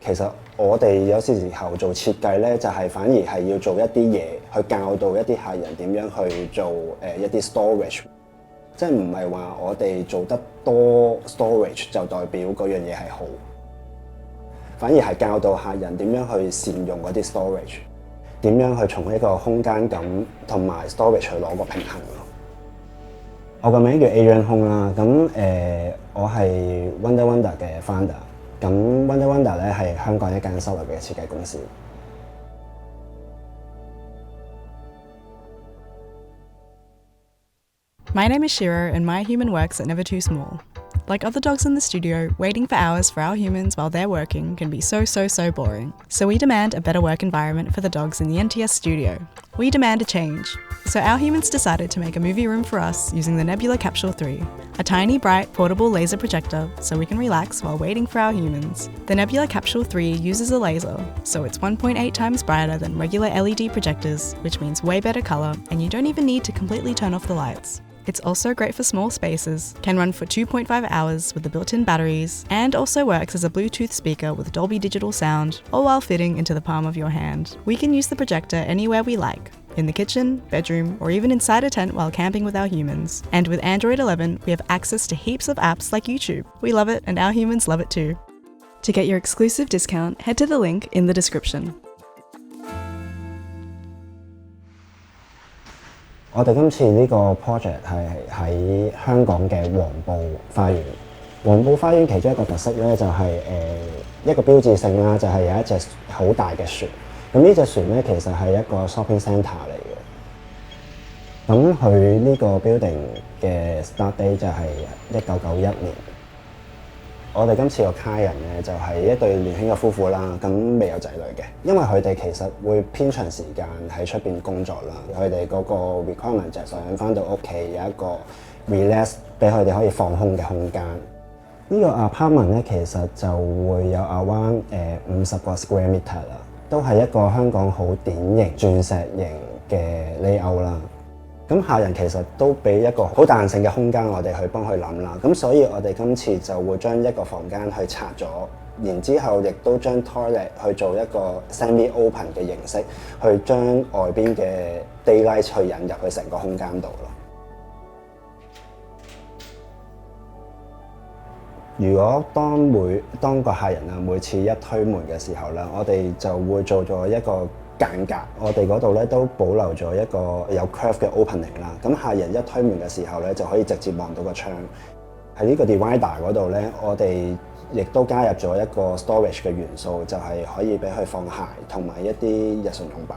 其實我哋有時候做設計咧，就係反而係要做一啲嘢去教導一啲客人點樣去做一啲 storage， 即係唔係話我哋做得多 storage 就代表嗰樣嘢係好，反而係教導客人點樣去善用嗰啲 storage， 點樣去從一個空間感同埋 storage 去攞個平衡咯。我個名叫 Adrian Hong 啦，咁我係 Wonder Wonder 嘅 founder。咁 Wonder Wonder 咧係香港一間收入嘅設計公司。My name is Shiro and my human works at Never Too Small. Like other dogs in the studio, waiting for hours for our humans while they're working can be so boring. So we demand a better work environment for the dogs in the NTS studio. We demand a change. So our humans decided to make a movie room for us using the Nebula Capsule 3, a tiny, bright, portable laser projector so we can relax while waiting for our humans. The Nebula Capsule 3 uses a laser, so it's 1.8 times brighter than regular LED projectors, which means way better colour, and you don't even need to completely turn off the lights. It's also great for small spaces, can run for 2.5 hours with the built-in batteries, and also works as a Bluetooth speaker with Dolby Digital sound, all while fitting into the palm of your hand. We can use the projector anywhere we like, in the kitchen, bedroom, or even inside a tent while camping with our humans. And with Android 11, we have access to heaps of apps like YouTube. We love it, and our humans love it too. To get your exclusive discount, head to the link in the description. 我哋今次呢個 project 係喺香港嘅黃埔花園。黃埔花園其中一個特色咧就係一個標誌性啦，就係有一隻好大嘅船。咁呢隻船咧其實係一個 shopping centre 嚟嘅。咁佢呢個 building 嘅 start date 就係1991年。我哋今次個客人咧就係一對年輕嘅夫婦啦，咁未有仔女嘅，因為佢哋其實會偏長時間喺出邊工作啦，佢哋嗰個 requirement 就係想翻到屋企有一個 relax 俾佢哋可以放空嘅空間。呢個 apartment 咧其實就會有 around 50個 square meter 啦，都係一個香港好典型鑽石型嘅 layout 啦。咁客人其實都俾一個好彈性嘅空間我哋去幫佢諗啦，咁所以我哋今次就會將一個房間去拆咗，然之後亦都將 toilet 去做一個 semi open 嘅形式，去將外邊嘅 daylight 去引入去成個空間度咯。如果當個客人啊每次一推門嘅時候啦，我哋就會做咗一個間隔，我哋嗰度咧都保留咗一個有 curve 嘅 opening 啦。咁客人一推門嘅時候咧，就可以直接望到個窗。喺呢個 divider 嗰度咧，我哋亦都加入咗一個 storage 嘅元素，就係可以俾佢放鞋同埋一啲日常用品。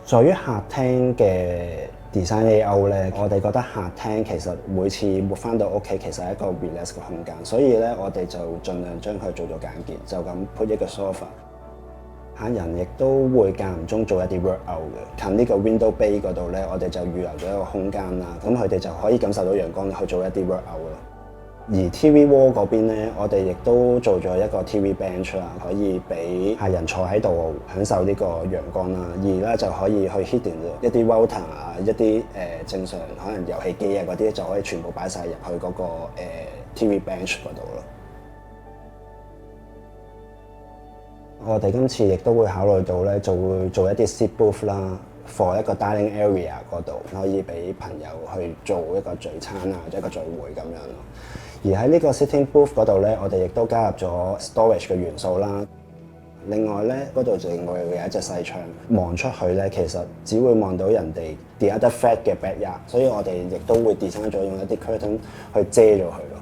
在於客廳嘅 design layout 咧，我哋覺得客廳其實每次翻到屋企其實係一個 relax 嘅空間，所以咧我哋就盡量將佢做咗簡潔，就咁 put 一個 sofa。客人亦都會間唔中做一啲 workout 嘅，近呢個 window bay 嗰度咧，我哋就預留咗一個空間啦，咁佢哋就可以感受到陽光去做一啲 workout 咯。而 TV wall 嗰邊咧，我哋亦都做咗一個 TV bench 啦，可以俾客人坐喺度享受呢個陽光啦。而咧就可以去 hidden 一啲 router 啊，一啲正常可能遊戲機啊嗰啲就可以全部擺晒入去嗰個TV bench 嗰度咯。我哋今次亦都會考慮到咧，會做一啲 sit booth 啦 ，for 一個 dining area 嗰度，可以俾朋友去做一個聚餐啊，或者一個聚會咁樣咯。而喺呢個 sitting booth 嗰度咧，我哋亦都加入咗 storage 嘅元素啦。另外咧，嗰度另外有一隻細窗，望出去咧，其實只會望到人哋 the other flat 嘅 backyard， 所以我哋亦都會 design 咗用一啲 curtain 去遮咗佢咯。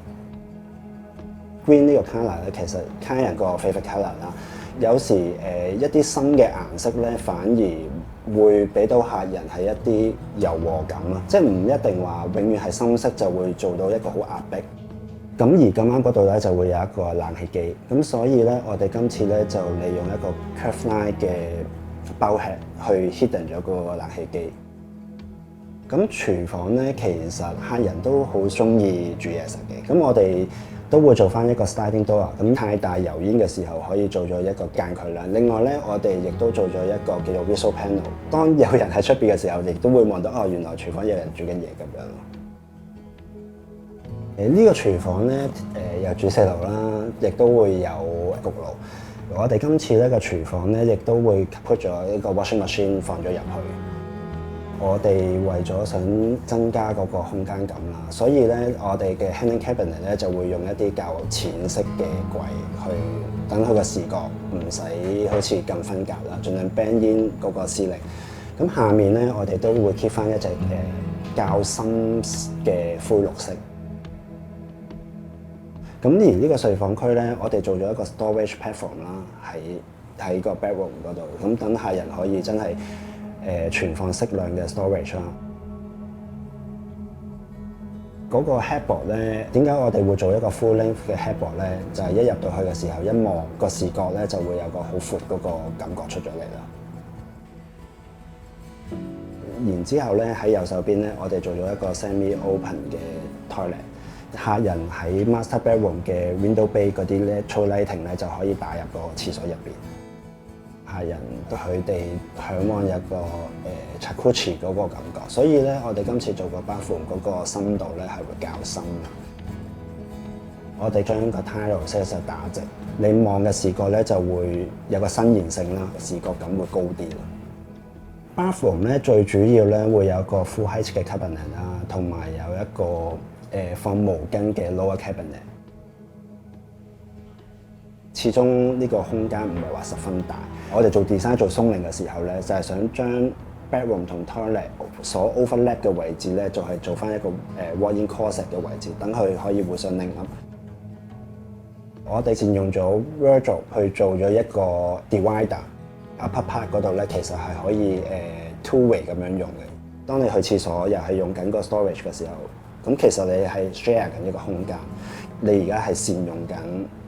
Green 呢個 colour 咧，其實客人個 favourite colour 啦。有時一啲深嘅顏色咧，反而會俾到客人係一啲柔和感咯，即係唔一定話永遠係深色就會做到一個好壓迫。咁而咁啱嗰度咧就會有一個冷氣機，咁所以咧我哋今次咧就利用一個 curve line 嘅包吃去 hidden 咗個冷氣機。咁廚房咧其實客人都好中意煮嘢食嘅，咁我哋都會做翻一個 sliding door， 咁太大油煙嘅時候可以做咗一個間距啦。另外咧，我哋亦都做咗一個叫做 visual panel， 當有人喺出邊嘅時候，亦都會望到哦，原來廚房有人煮緊嘢咁樣咯。呢個廚房咧有煮四爐啦，亦都會有焗爐。我哋今次呢個廚房咧，亦都會 put 咗一個 washing machine 放咗入去。我哋為咗想增加嗰個空間感啦，所以咧我哋嘅 hanging cabinet 咧就會用一啲較淺色嘅櫃去等佢個視覺唔使好似咁分隔啦，盡量 blend in 嗰個司令。咁下面咧我哋都會 keep 翻一隻較深嘅灰綠色。咁而呢個睡房區咧，我哋做咗一個 storage platform 啦，喺個 bedroom 嗰度，咁等客人可以真係存放適量嘅 storage 啦。嗰個 headboard 咧，點解我哋會做一個 full length 嘅 headboard 咧？就係一入到去嘅時候，一望個視覺咧，就會有個好闊嗰個感覺出咗嚟啦。然之後咧喺右手邊咧，我哋做咗一個 semi open 嘅 toilet。客人喺 master bedroom 嘅 window bay 嗰啲咧 natural lighting 咧就可以打入個廁所入邊。客人佢哋嚮往有個jacuzzi 嗰個感覺，所以咧我哋今次做個 bathroom 嗰個深度咧係會較深嘅。我哋將個 tile 色實打直，你望嘅視覺咧就會有個伸延性啦，視覺感會高啲啦。bathroom 咧最主要咧會有個 full height 嘅 cabinet 啦，同埋有一個放毛巾嘅 lower cabinet。始終呢個空間唔係話十分大。我哋做 design 做鬆令嘅時候咧，就係想將 bedroom 同 toilet 所 overlap 嘅位置咧，就係做翻一個walk-in closet 嘅位置，等佢可以互相拎up。我哋善用咗 wardrobe 去做咗一個 divider。upper part 嗰度咧，其實係可以two way 咁樣用嘅。當你去廁所又係用緊個 storage 嘅時候，咁其實你係 share 緊一個空間。你而家係善用緊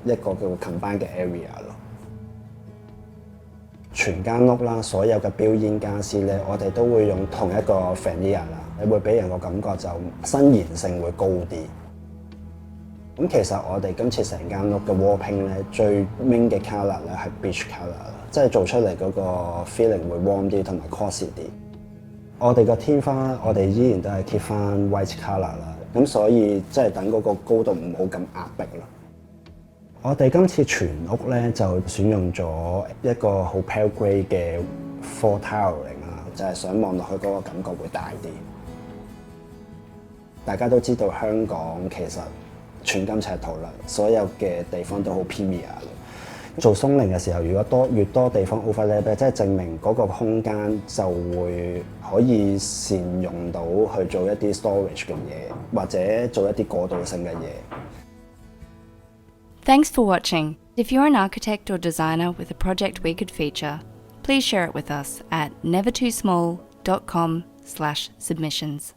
一個叫 combine 嘅 area 咯。全間屋啦，所有嘅built-in傢俬咧，我哋都會用同一個 veneer 啦，你會俾人個感覺就伸延性會高啲。咁其實我哋今次成間屋嘅 wall paint 咧，最 main 嘅 colour 咧係 beige colour， 即係做出嚟嗰個 feeling 會 warm 啲同埋 cosy 啲。我哋個天花我哋依然都係 keep 翻 white colour 啦，咁所以即係等嗰個高度唔好咁壓迫啦。我哋今次全屋咧就選用咗一個好 pale grey 嘅 floor tiling 啦，就係想望落去嗰個感覺會大啲。大家都知道香港其實寸金尺土啦，所有嘅地方都好 premier。做鬆令嘅時候，如果越多地方 overlap 咧，即係證明嗰個空間就會可以善用到去做一啲 storage 嘅嘢，或者做一啲過渡性嘅嘢。Thanks for watching. If you're an architect or designer with a project we could feature, please share it with us at nevertoosmall.com/submissions.